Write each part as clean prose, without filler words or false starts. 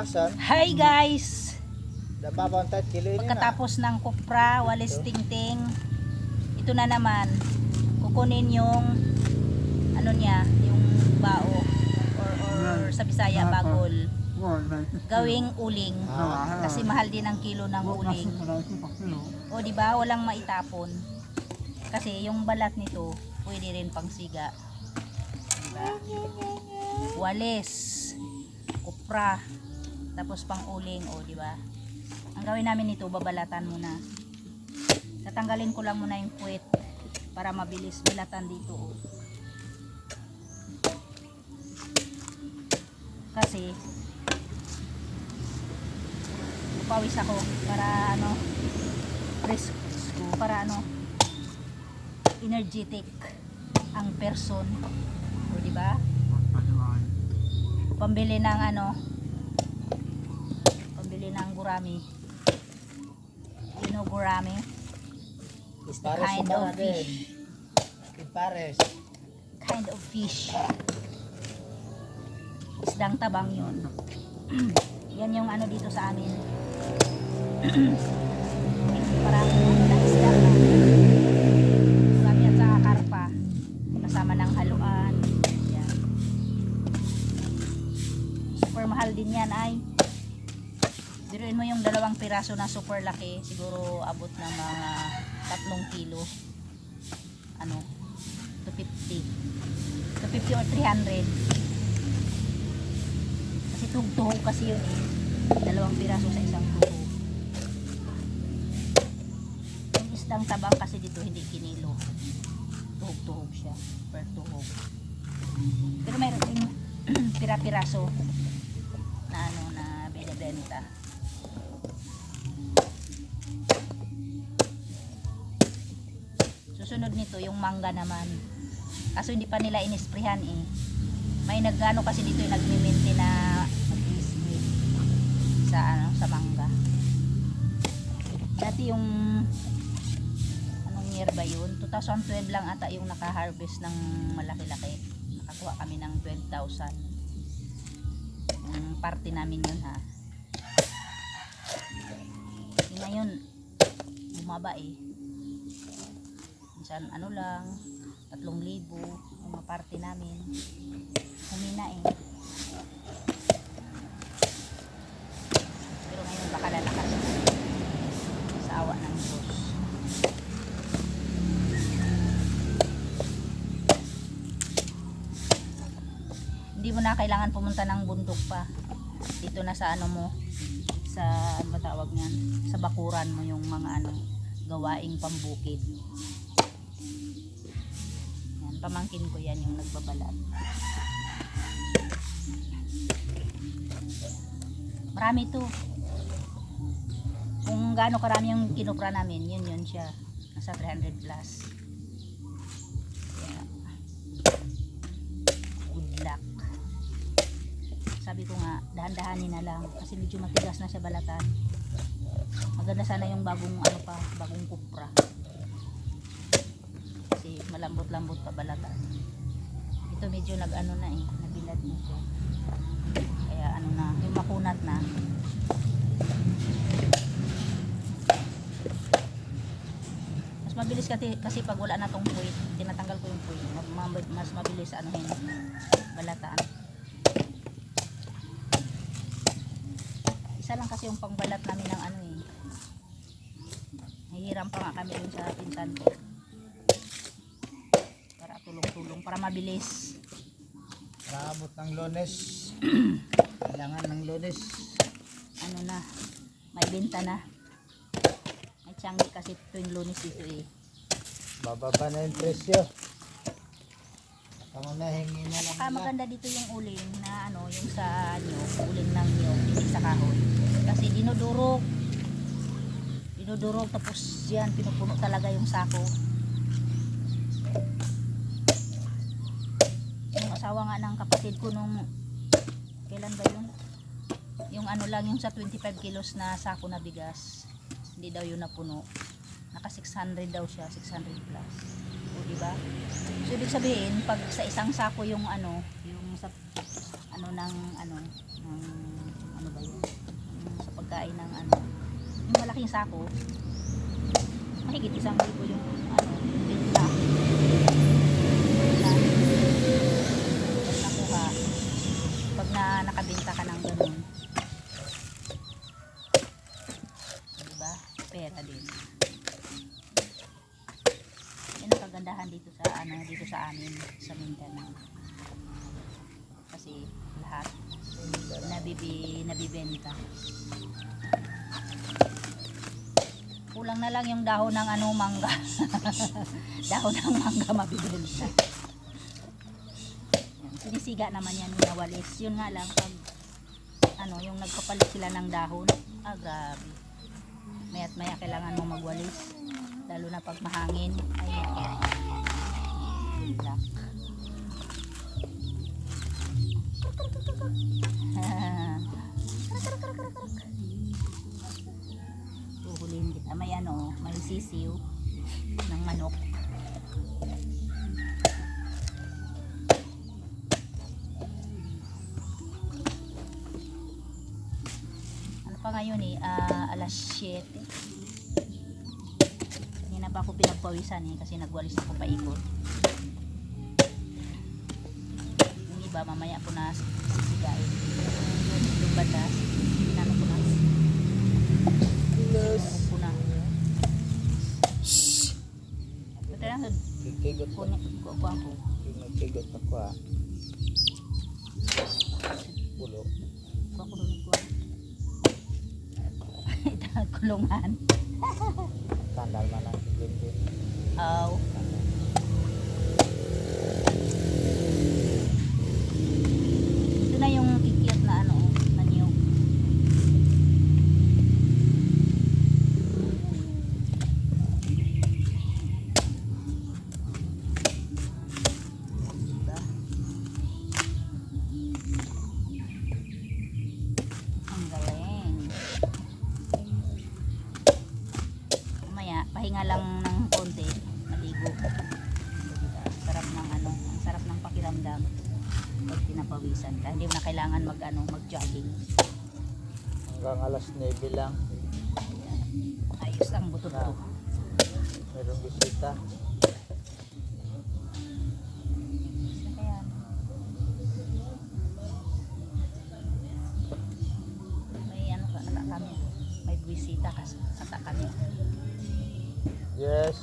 Asan? Hi guys! Dababaw ang kilo ini na. Pagkatapos ng kupra, walis tingting, ito na naman, kukunin yung ano niya, yung bao or sa Bisaya bagol. Gawing uling. Kasi mahal din ang kilo ng uling. O di ba, walang maitapon. Kasi yung balat nito pwede rin pang siga. Diba? Walis, kupra, tapos pang uling, o di ba? Ang gawin namin nito, babalatan muna. Tatanggalin ko lang muna yung puwet para mabilis bilatan dito. Oh. Kasi pawis ako para ano, presko, para ano, energetic ang person. O di ba? Pambili ng ano, pambili ng gurami. You know gurami? Pares Kind of fish. Pares. Kind of fish. Isdang tabang yun. Yan yung ano dito sa amin. Parang isda na. Gurami at saka karpa. Kasama ng haluan. Yan. Super mahal din yan ay. Biruin mo yung 2 piraso na super laki, siguro abot na mga 3 kilo. Ano? 250. 250 or 300. Kasi tuhog-tuhog kasi yun eh. 2 piraso sa isang tuhog. Yung isdang tabang kasi dito hindi kinilo. Tuhog-tuhog siya. Per tuhog. Pero mayroon din pira-piraso na ano na binibenta. Susunod nito yung mangga naman. Kaso hindi pa nila inisprehan eh. May nagano kasi dito yung nagmi-maintain na mag-spray sa ano, sa mangga. Dati yung anong year ba yun? 2012 lang ata yung naka-harvest ng malaki-laki. Nakakuha kami ng 12,000. Yung party namin yun ha. Ngayon bumaba eh. Minsan ano lang 3,000 yung mga party namin humina eh, pero ngayon baka lalakas sa awa ng Diyos. Hindi mo na kailangan pumunta ng bundok pa, dito na sa ano mo, sa ano ba tawag niyan, sa bakuran mo yung mga ano gawaing pambukid. Yan, pamangkin ko yan yung nagbabalat. Marami to. Kung gaano karami yung kinupra namin, yun siya. Nasa 300 plus. Yeah. Good luck. Sabi ko nga, dahan-dahanin na lang kasi medyo matigas na siya balatan. Maganda sana yung bagong ano pa, bagong kupra. Kasi malambot-lambot pa balatan. Ito medyo nag-ano na eh, nabilad na siya. Kaya ano na, yung makunat na. Mas mabilis kasi pag wala na tong puwit, tinatanggal ko yung puwit. Mas mabilis ano yun, balataan. Isa lang kasi yung pangbalat namin ng ano eh. Nahihiram pa nga kami dun sa pinsan ko. Para tulong-tulong, para mabilis. Raabot ng Lunes. Kailangan ng Lunes. Ano na, may benta na. May tiyanggi kasi tuwing Lunes dito eh. Bababa na yung presyo. Tama na, hingi na lang Saka nila. maganda dito yung uling na ano, yung sa nyog, uling ng nyog, hindi sa kahoy. Kasi dinudurog. Dinudurog tapos yan, pinupuno talaga yung sako. Yung asawa nga ng kapatid ko nung, kailan ba yun? Yung ano lang, yung sa 25 kilos na sako na bigas. Hindi daw yun napuno. Naka 600 daw siya, 600 plus. O diba? So ibig sabihin, pag sa isang sako yung ano, yung sa ano ng ano, ng ano ba yun? Sa pagkain ng ano, yung malaking sako, mahigit 1,000 yung ano, benta. Pag nakuha, pag nakabenta ka ng ganun, diba? Pera din. Yan ang kagandahan dito sa ano, dito sa amin sa Mindanao. Kasi lahat nabibenta. Kulang na lang yung dahon ng ano, mangga. Dahon ng mangga mabibenta. Yan, sinisiga naman yan yung nawalis. Yun nga lang pag ano, yung nagpapalit sila ng dahon, grabe. Maya't maya kailangan mo magwalis. Lalo na pag mahangin. Ay, black. Huhulihin kita. May ano, may sisiw ng manok. Ano pa ngayon eh, alas 7. Kanina pa ako pinagpawisan eh, kasi nagwalis ako paikot. Yung iba mamaya ko na sisigain. Yung batas, pinano ko na. Ko na. Ito lang, Kikigot ko. ko ako. Kikigot ako ah. Pulo. Ko ako doon ko. Ito kulungan. Sandal man ang kikigot. Aw. Ito na yung kikiyot na ano, na niyog. Diba? Ang galing. Mamaya, pahinga lang ng konti, maligo. Diba? Sarap ng ano, ang sarap ng pakiramdam pag pinapawisan ka. Hindi mo na kailangan mag ano, mag-jogging. Hanggang alas 9 lang. Ayos ang butot ko. Mayroong bisita. Saka yan. May ano ka, ata kami. May buwisita ka ata kami. Yes.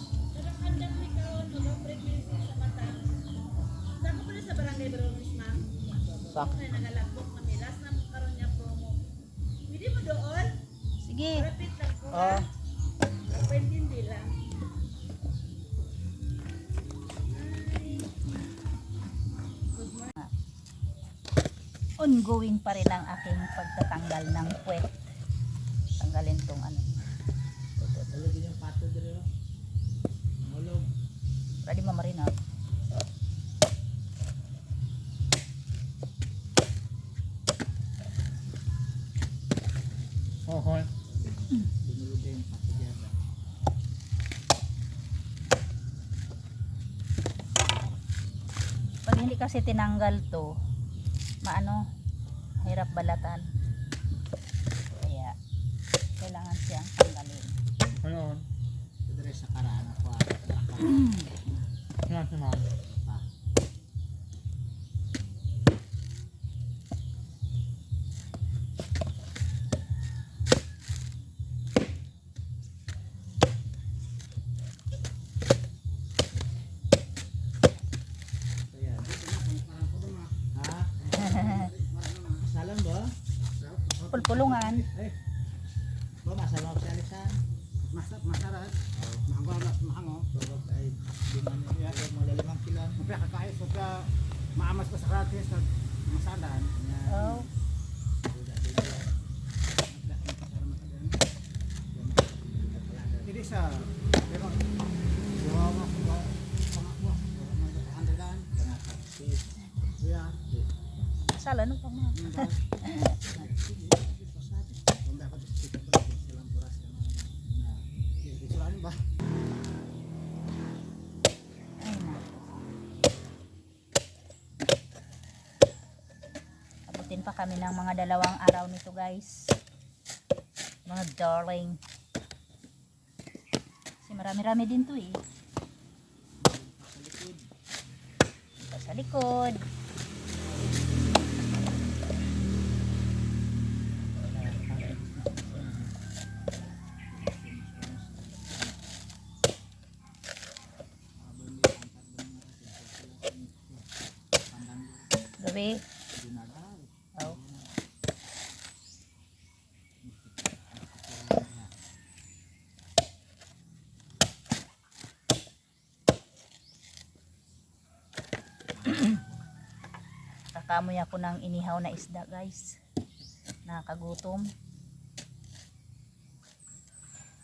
Saan ko pala sa barangay Barones, ma'am? Sak. Ay, nagalagok na may last na karon niya promo. Pwede mo doon? Sige. Repeat lang ko Ah. ha. Pwede lang. Ongoing pa rin ang aking pagtatanggal ng puwet. Tanggalin tong ano. Talagyan yung pato dito. Mulog. Ready mo marina. Hoy. Binulog yung pato dito. Pag hindi kasi tinanggal to, maano, hirap balatan. Kaya, kailangan siyang tanggalin. Ano? Dire sa karaan ako. Yan si ma'am. Ha? Salam ba? Pulpulungan. Ba masalam ako sa alisan? Masarat, mahango. Bawag ay di man niya mga 5 kilo. Supaya kakait, supaya maamas pa sa kratis at masalan. Oh. Hindi sa, pero, gawa mo, pangakwa, handalan, kuya, Asal, ano pa mga? ba? Ay na. Abutin pa kami ng mga 2 araw nito guys. Mga darling. Kasi marami-rami din to eh. Ito sa likod. Gabi. Oh. Kakamoy ako ng inihaw na isda guys. Nakakagutom.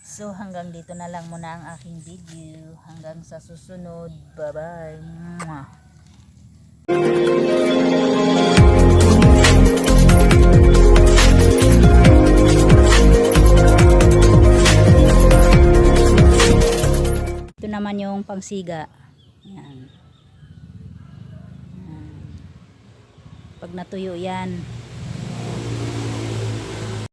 So hanggang dito na lang muna ang aking video. Hanggang sa susunod. Bye bye. Mwah. Ito naman yung pangsiga. Yan. Yan. Pag natuyo yan,